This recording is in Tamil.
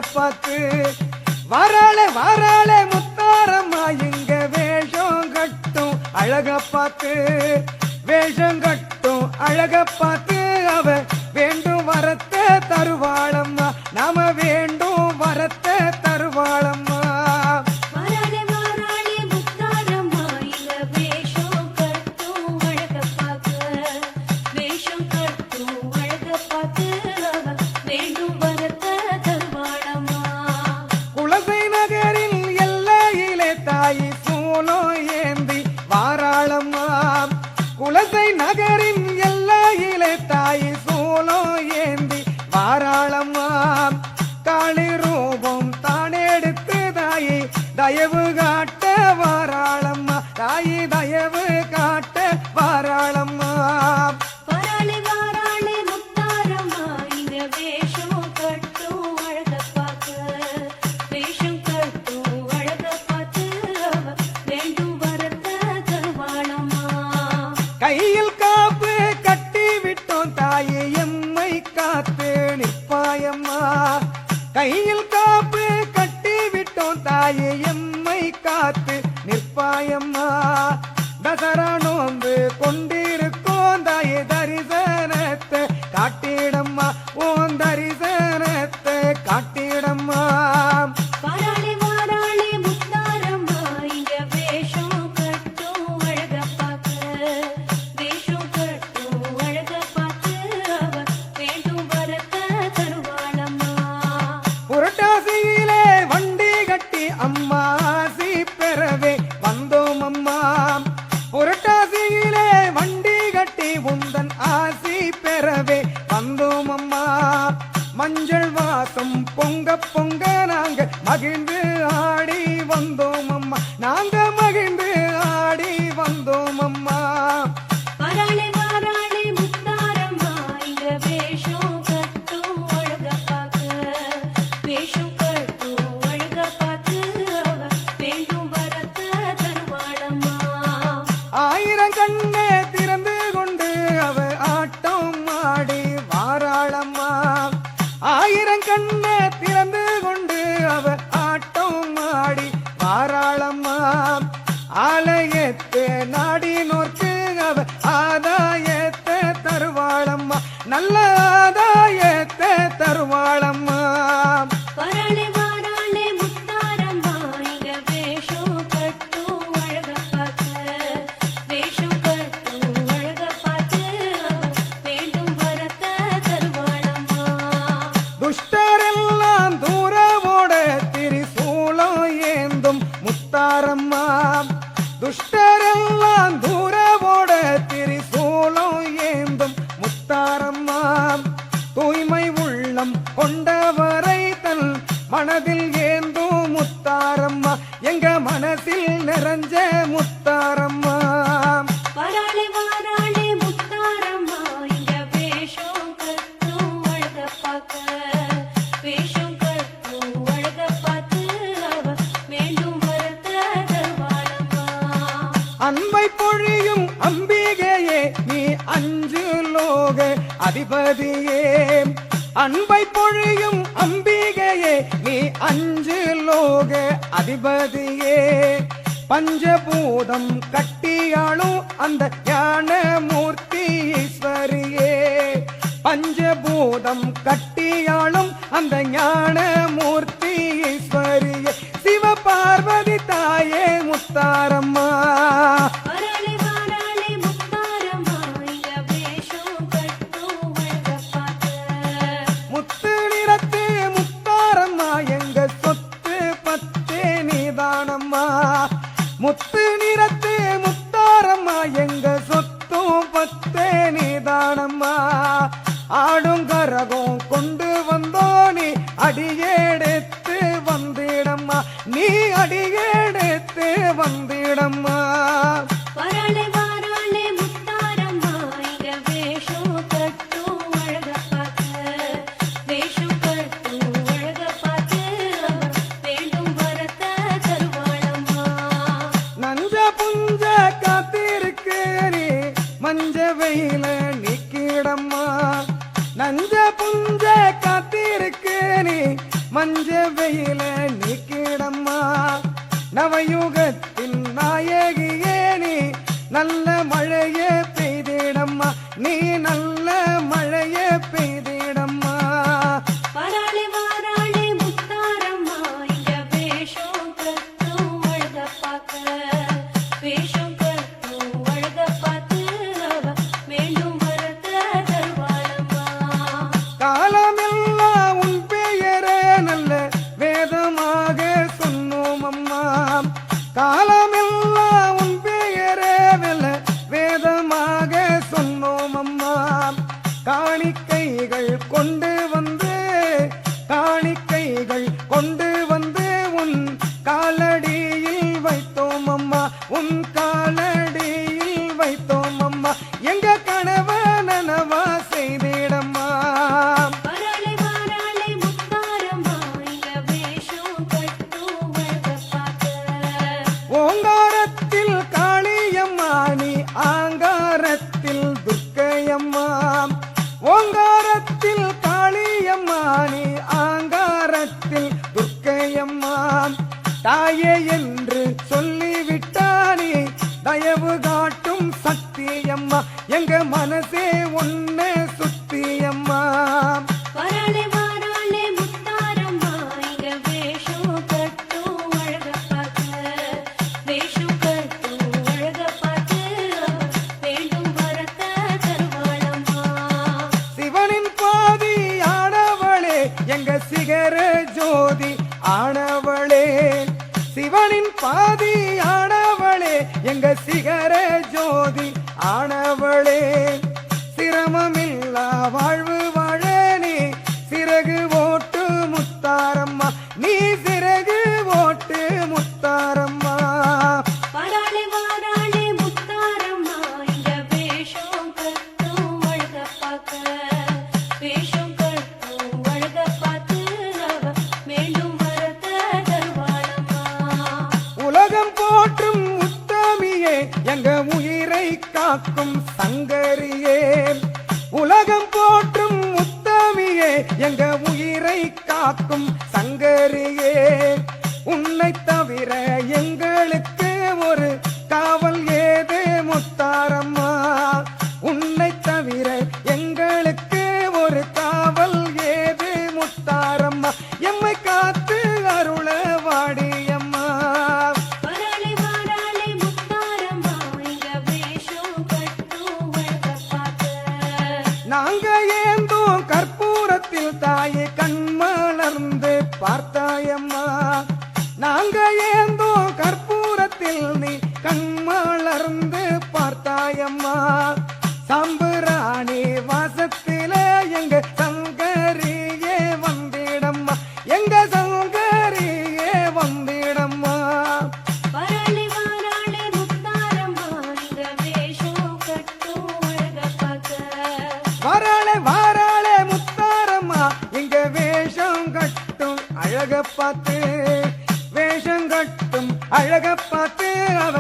பார்த்து வாராளே வாராளே முத்தாரம்மா இங்க வேஷம் கட்டும் அழக பார்த்து வேஷம் கட்டும் அழக பார்த்து அவ வேண்டும் வரத்தை தருவாளம்மா நாம வேண்டும் வரத்தை தருவாளம்மா குலசை நகரில் எல்லையிலே தாயி சூலம் ஏந்தி வாராளம்மா குலசை நகரின் எல்லையிலே தாயி சூலம் ஏந்தி வாராளம்மா காளி ரூபம் தானெடுத்து தாயி தயவு காட்ட வாராளம்மா தாயி தயவு காட்ட வாராளம்மா கையில் காப்பு கட்டி விட்டோம் தாயே எம்மை காத்து நிற்பாயம்மா கையில் காப்பு கட்டி விட்டோம் தாயே எம்மை காத்து நிற்பாயம்மா தசரா நோந்து கொண்டிருக்கோம் தாயே தரிசனத்தை காட்டிடம்மா ஓன் தரிசனத்தை காட்டிடம்மா புரட்டாசியிலே வண்டி கட்டி அம்மா ஆசி பெறவே வந்தோம் அம்மா புரட்டாசியிலே வண்டி கட்டி உந்தன் ஆசி பெறவே வந்தோம் அம்மா மஞ்சள் வாசம் பொங்க பொங்க நாங்க மகிழ்ந்து ஆடி வந்தோம் அம்மா நாங்க மகிழ்ந்து ஆடி வந்தோம் அம்மா ஆயிரம் கண்ணே திறந்து கொண்டு அவ ஆட்டம் ஆடி வாராளம்மா ஆயிரம் கண்ணே திறந்து கொண்டு அவ ஆட்டம் ஆடி வாராளம்மா ஆலயத்தை நாடி நோர்க்கு அவ ஆதாயத்தை தருவாளம்மா நல்ல ஆதாயத்தை தருவாளம்மா துஷ்டரெல்லாம் தூரவோட திரிசூலம் ஏந்தும் முத்தாரம்மா துஷ்டரெல்லாம் தூரவோட திரிசூலம் ஏந்தும் முத்தாரம்மா தூய்மை உள்ளம் கொண்டவரை தன் மனதில் ஏந்தும் முத்தாரம்மா எங்க மனசில் நிறைஞ்ச முத்தாரம்மா அன்பை பொழியும் அம்பிகையே நீ அஞ்சு லோக அதிபதியே அன்பை பொழியும் அம்பிகையே நீ அஞ்சு லோக அதிபதியே பஞ்சபூதம் கட்டியாளும் அந்த ஞான மூர்த்தி ஈஸ்வரியே பஞ்சபூதம் கட்டியாளும் அந்த ஞான மூர்த்தி ஈஸ்வரியே சிவ பார்வதி தாயே முத்தாரம்மா முத்து நிறத்து முத்தாரம்மா எங்க சொத்து பத்தே நீதானம்மா முத்து நிறத்து முத்தாரம்மா எங்க சொத்தும் பத்தே நீதானம்மா ஆடும் கரகம் கொண்டு வந்தோ நீ அடியெடுத்து வந்திடம்மா நீ அடியெடுத்து வந்திடம்மா நஞ்ச புஞ்ச காத்திருக்கு நீ மஞ்ச வெயில நிக்கிடம்மா நஞ்ச புஞ்ச காத்திருக்கு நீ மஞ்ச வெயில நீக்கிடம்மா நவயுகத்தின் நாயகியே நீ நல்ல மழையே பெய்திடம்மா நீ நல்ல மழையே பெய்திடம்மா வாராளே வாராளே முத்தாரம்மா இங்க வேஷம் கட்டும் அழக பார்க்க வேஷம் கட்டும் அழக பார்த்து அவ மீண்டும் வரத்த தருவாளம்மா காலமெல்லாம் உன் பெயரே நல்ல வேதமாக சொன்னோம் அம்மா காலமெல்லாம் உன் பெயரே நல்ல வேதமாக சொன்னோம் அம்மா காணிக்கைகள் கொண்டு வந்து காணிக்கைகள் கொண்டு வந்து உன் காலடியில் வைத்தோம் அம்மா உன் காலடியில் வைத்தோம் அம்மா எங்க கனவ நனவா செய்திடம்மா வாராளே வாராளே முத்தாரம்மா இங்க வேஷம் கட்டும் அழக பார்க்க ஓங்காரத்தில் காளியம்மா நீ ஆங்காரத்தில் துர்க்கையம்மா ஓங்காரத்தில் காளியம்மா நீ ஆங்காரத்தில் துர்க்கையம்மா தாயே என்று சொல்லிவிட்டானே தயவு காட்டும் சக்தியம்மா எங்க மனசே ஒன்ன சுத்தியம்மா வாராளே வாராளே முத்தாரம்மா இங்க வேஷம் கட்டும் அழக பார்க்க வேஷம் கட்டும் அழக பார்த்து அவ மீண்டும் வரத்த தருவாளம்மா சிவனின் பாதி ஆனவளே எங்க சிகர ஜோதி ஆனவளே சிவனின் பாதி ஆனவளே எங்க சிகர ஜோதி ஆனவளே சிரமமில்லா வாழ்வு வாழ நீ சிறகு ஓட்டு முத்தாரம்மா நீ சிறகு ஓட்டு முத்தாரம்மா வாராளே வாராளே முத்தாரம்மா இங்க வேஷம் கட்டும் அழக பார்க்க வேஷம் கட்டும் அழக பார்த்து அவ மீண்டும் வரத்த தருவாளம்மா உலகம் போற்றும் உத்தமியே எங்க உயிரை காக்கும் சங்கரியே உலகம் போற்றும் உத்தமியே எங்க உயிரை காக்கும் சங்கரியே உன்னை தவிர எங்களுக்கு ஒரு காவல் ஏது முத்தாரம்மா உன்னை தவிர எங்களுக்கு ஒரு காவல் ஏது முத்தாரம்மா எம்மை காத்து அருள வாடியம்மா வாராளே வாராளே முத்தாரம்மா இங்க வேஷம் கட்டும் அழக பார்க்க நாங்க ஏந்தும் கற்பூரத்தில் தாயை கண்மலர்ந்து பார்த்தாயம்மா நாங்க ஏந்தும் கற்பூரத்தில் நீ கண்மலர்ந்து பார்த்தாயம்மா சாம்புராணி வாசத்தில எங்க சங்கரியே வந்திடம்மா எங்க சங்கரியே வந்திடம்மா வாராளே வாராளே முத்தாரம்மா இங்க வேஷம் கட்டும் அழக பார்க்க வாராளே வாராளே முத்தாரம்மா இங்க வேஷம் கட்டும் அழக பார்த்து வேஷம் கட்டும் அழக பார்த்து அவ